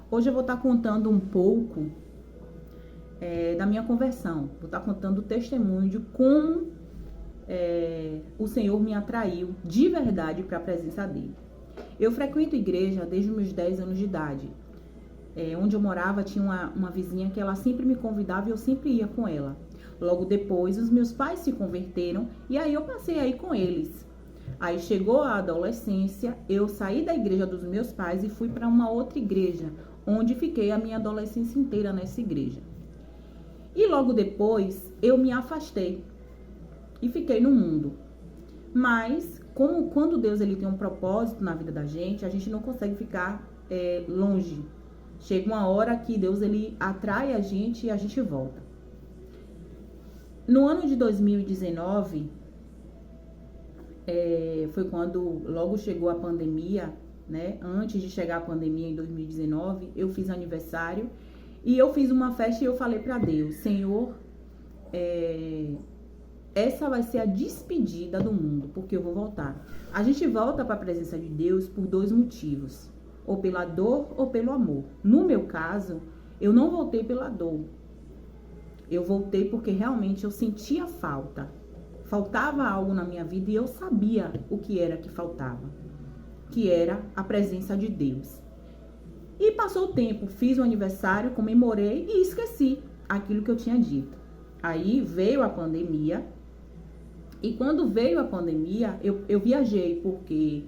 Hoje eu vou estar contando um pouco da minha conversão. Vou estar contando o testemunho de como o Senhor me atraiu de verdade para a presença dele. Eu frequento igreja desde os meus 10 anos de idade. Onde eu morava tinha uma vizinha que ela sempre me convidava e eu sempre ia com ela. Logo depois, os meus pais se converteram e aí eu passei a ir com eles. Aí chegou a adolescência, eu saí da igreja dos meus pais e fui para uma outra igreja, onde fiquei a minha adolescência inteira nessa igreja. E logo depois, eu me afastei e fiquei no mundo. Mas, quando Deus ele tem um propósito na vida da gente não consegue ficar longe. Chega uma hora que Deus ele atrai a gente e a gente volta. No ano de 2019, foi quando logo chegou a pandemia, né? Antes de chegar a pandemia em 2019, eu fiz aniversário e eu fiz uma festa e eu falei para Deus, Senhor, essa vai ser a despedida do mundo, porque eu vou voltar. A gente volta para a presença de Deus por dois motivos, ou pela dor ou pelo amor. No meu caso, eu não voltei pela dor. Eu voltei porque realmente eu sentia falta. Faltava algo na minha vida e eu sabia o que era que faltava, que era a presença de Deus. E passou o tempo, fiz o aniversário, comemorei e esqueci aquilo que eu tinha dito. Aí veio a pandemia e quando veio a pandemia eu viajei porque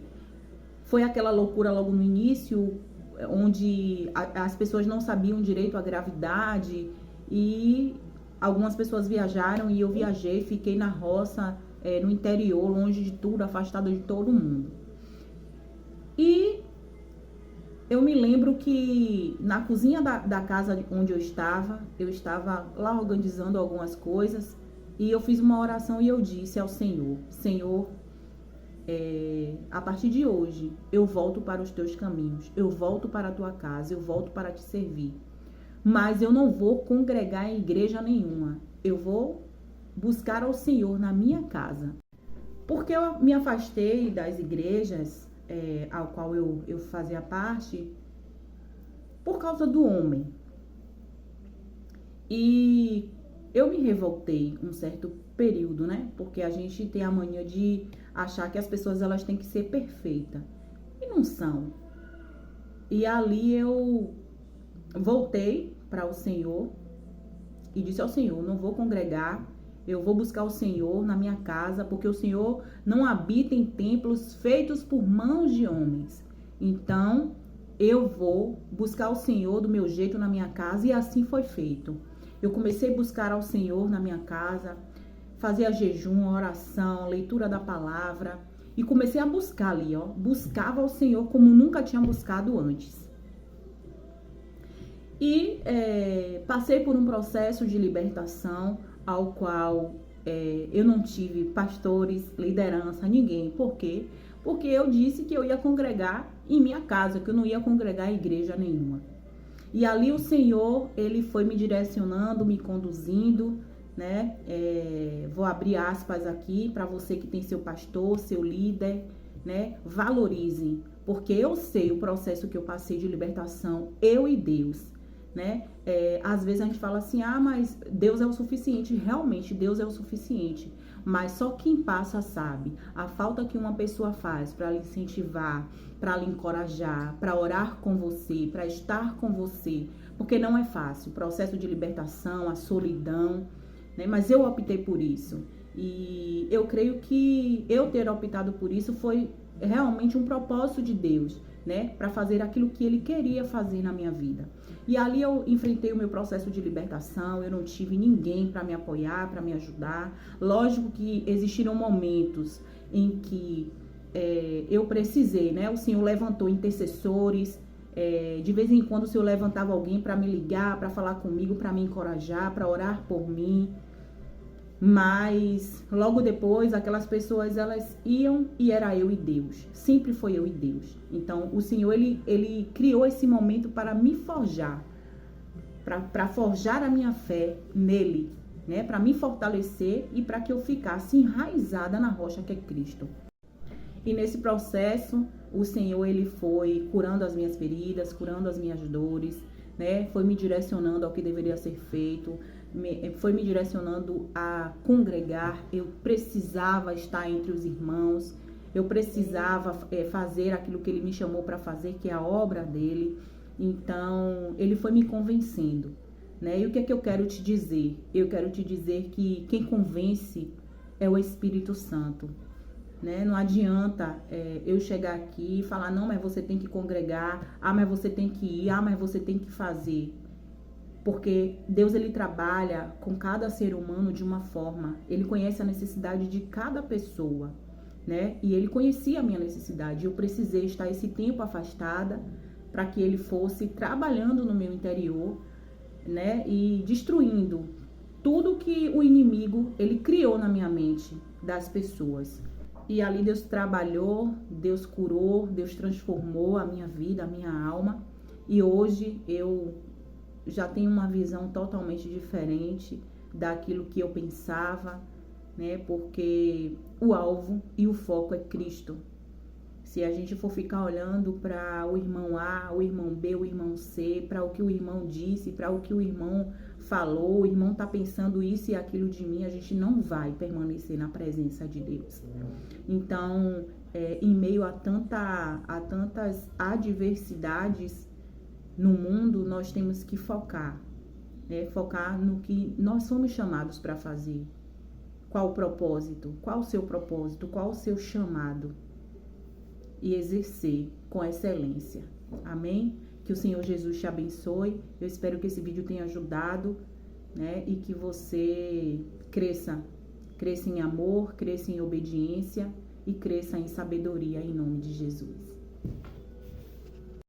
foi aquela loucura logo no início, onde as pessoas não sabiam direito a gravidade e algumas pessoas viajaram e eu viajei, fiquei na roça, no interior, longe de tudo, afastada de todo mundo. E eu me lembro que na cozinha da casa onde eu estava lá organizando algumas coisas e eu fiz uma oração e eu disse ao Senhor, Senhor, a partir de hoje eu volto para os teus caminhos, eu volto para a tua casa, eu volto para te servir. Mas eu não vou congregar em igreja nenhuma. Eu vou buscar ao Senhor na minha casa. Porque eu me afastei das igrejas ao qual eu fazia parte por causa do homem. E eu me revoltei um certo período, né? Porque a gente tem a mania de achar que as pessoas elas têm que ser perfeitas. E não são. E ali eu voltei para o Senhor e disse ao Senhor, não vou congregar, eu vou buscar o Senhor na minha casa, porque o Senhor não habita em templos feitos por mãos de homens. Então, eu vou buscar o Senhor do meu jeito na minha casa e assim foi feito. Eu comecei a buscar ao Senhor na minha casa, fazia jejum, oração, leitura da palavra e comecei a buscar ali, buscava o Senhor como nunca tinha buscado antes. E passei por um processo de libertação ao qual eu não tive pastores, liderança, ninguém. Por quê? Porque eu disse que eu ia congregar em minha casa, que eu não ia congregar em igreja nenhuma. E ali o Senhor, ele foi me direcionando, me conduzindo, né? Vou abrir aspas aqui para você que tem seu pastor, seu líder, né? Valorize, porque eu sei o processo que eu passei de libertação, eu e Deus. Né? Às vezes a gente fala assim, mas Deus é o suficiente. Realmente Deus é o suficiente, mas só quem passa sabe a falta que uma pessoa faz para lhe incentivar, para lhe encorajar, para orar com você, para estar com você, porque não é fácil o processo de libertação, a solidão, né? Mas eu optei por isso e eu creio que eu ter optado por isso foi realmente um propósito de Deus, né, para fazer aquilo que ele queria fazer na minha vida. E ali eu enfrentei o meu processo de libertação, eu não tive ninguém para me apoiar, para me ajudar. Lógico que existiram momentos em que eu precisei, né, o Senhor levantou intercessores, de vez em quando o Senhor levantava alguém para me ligar, para falar comigo, para me encorajar, para orar por mim. Mas logo depois aquelas pessoas elas iam e era eu e Deus, sempre foi eu e Deus. Então o Senhor ele criou esse momento para me forjar, para forjar a minha fé nele, né? Para me fortalecer e para que eu ficasse enraizada na rocha que é Cristo. E nesse processo o Senhor, Ele foi curando as minhas feridas, curando as minhas dores, né? Foi me direcionando ao que deveria ser feito, foi me direcionando a congregar. Eu precisava estar entre os irmãos, eu precisava fazer aquilo que Ele me chamou para fazer, que é a obra dEle. Então, Ele foi me convencendo, né? E o que é que eu quero te dizer? Eu quero te dizer que quem convence é o Espírito Santo, né? Não adianta eu chegar aqui e falar, não, mas você tem que congregar, mas você tem que ir, mas você tem que fazer. Porque Deus, Ele trabalha com cada ser humano de uma forma. Ele conhece a necessidade de cada pessoa, né? E Ele conhecia a minha necessidade. Eu precisei estar esse tempo afastada para que Ele fosse trabalhando no meu interior, né? E destruindo tudo que o inimigo, ele criou na minha mente das pessoas. E ali Deus trabalhou, Deus curou, Deus transformou a minha vida, a minha alma. E hoje eu já tenho uma visão totalmente diferente daquilo que eu pensava, né? Porque o alvo e o foco é Cristo. Se a gente for ficar olhando para o irmão A, o irmão B, o irmão C, para o que o irmão disse, para o que o irmão falou, o irmão tá pensando isso e aquilo de mim, a gente não vai permanecer na presença de Deus. Então, em meio a tantas adversidades no mundo, nós temos que focar, né? Focar no que nós somos chamados para fazer. Qual o propósito? Qual o seu propósito? Qual o seu chamado? E exercer com excelência. Amém? Que o Senhor Jesus te abençoe. Eu espero que esse vídeo tenha ajudado, né? E que você cresça em amor, cresça em obediência e cresça em sabedoria em nome de Jesus.